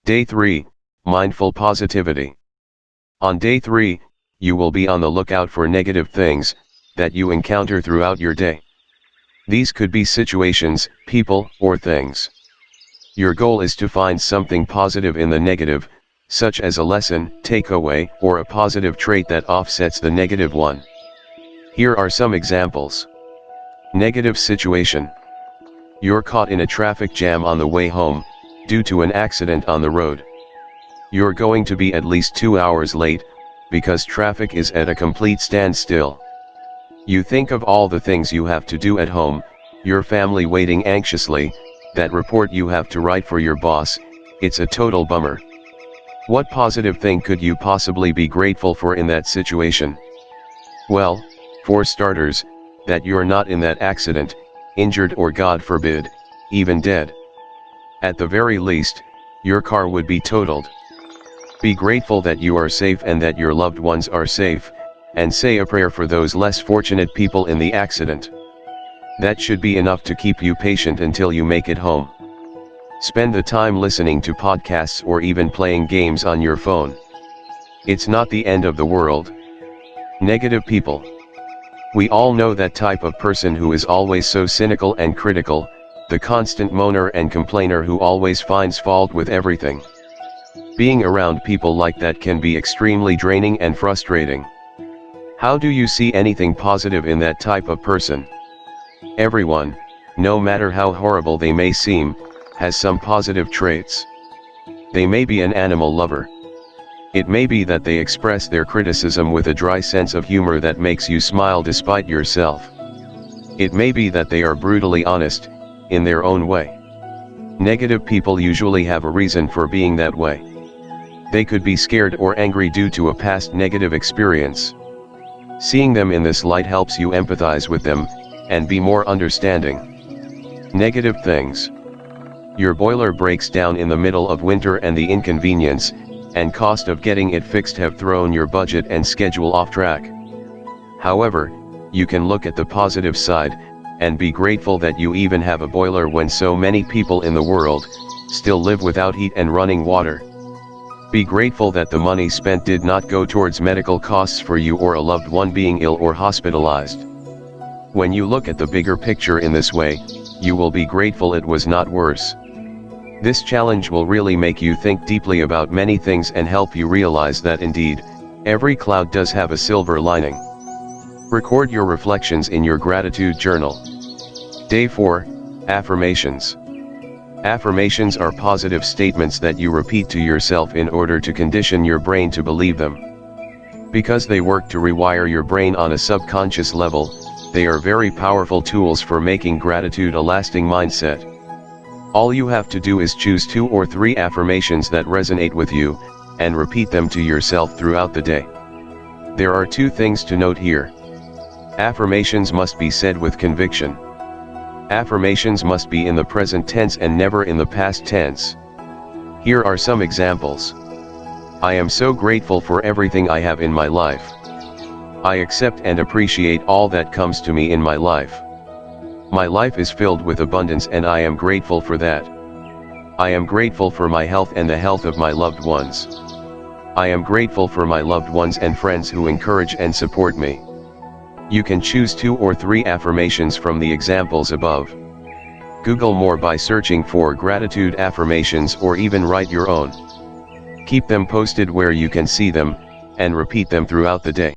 Day 3, Mindful Positivity. On day 3, you will be on the lookout for negative things that you encounter throughout your day. These could be situations, people, or things. Your goal is to find something positive in the negative, such as a lesson, takeaway, or a positive trait that offsets the negative one. Here are some examples. Negative situation. You're caught in a traffic jam on the way home, due to an accident on the road. You're going to be at least 2 hours late, because traffic is at a complete standstill. You think of all the things you have to do at home, your family waiting anxiously, that report you have to write for your boss. It's a total bummer. What positive thing could you possibly be grateful for in that situation? Well, for starters, that you're not in that accident, injured or God forbid, even dead. At the very least, your car would be totaled. Be grateful that you are safe and that your loved ones are safe, and say a prayer for those less fortunate people in the accident. That should be enough to keep you patient until you make it home. Spend the time listening to podcasts or even playing games on your phone. It's not the end of the world. Negative people. We all know that type of person who is always so cynical and critical, the constant moaner and complainer who always finds fault with everything. Being around people like that can be extremely draining and frustrating. How do you see anything positive in that type of person? Everyone, no matter how horrible they may seem, has some positive traits. They may be an animal lover. It may be that they express their criticism with a dry sense of humor that makes you smile despite yourself. It may be that they are brutally honest, in their own way. Negative people usually have a reason for being that way. They could be scared or angry due to a past negative experience. Seeing them in this light helps you empathize with them, and be more understanding. Negative things. Your boiler breaks down in the middle of winter and the inconvenience and cost of getting it fixed have thrown your budget and schedule off track. However, you can look at the positive side, and be grateful that you even have a boiler when so many people in the world still live without heat and running water. Be grateful that the money spent did not go towards medical costs for you or a loved one being ill or hospitalized. When you look at the bigger picture in this way, you will be grateful it was not worse. This challenge will really make you think deeply about many things and help you realize that indeed, every cloud does have a silver lining. Record your reflections in your gratitude journal. Day 4, Affirmations. Affirmations are positive statements that you repeat to yourself in order to condition your brain to believe them. Because they work to rewire your brain on a subconscious level, they are very powerful tools for making gratitude a lasting mindset. All you have to do is choose 2 or 3 affirmations that resonate with you, and repeat them to yourself throughout the day. There are 2 things to note here. Affirmations must be said with conviction. Affirmations must be in the present tense and never in the past tense. Here are some examples. I am so grateful for everything I have in my life. I accept and appreciate all that comes to me in my life. My life is filled with abundance and I am grateful for that. I am grateful for my health and the health of my loved ones. I am grateful for my loved ones and friends who encourage and support me. You can choose 2 or 3 affirmations from the examples above. Google more by searching for gratitude affirmations or even write your own. Keep them posted where you can see them, and repeat them throughout the day.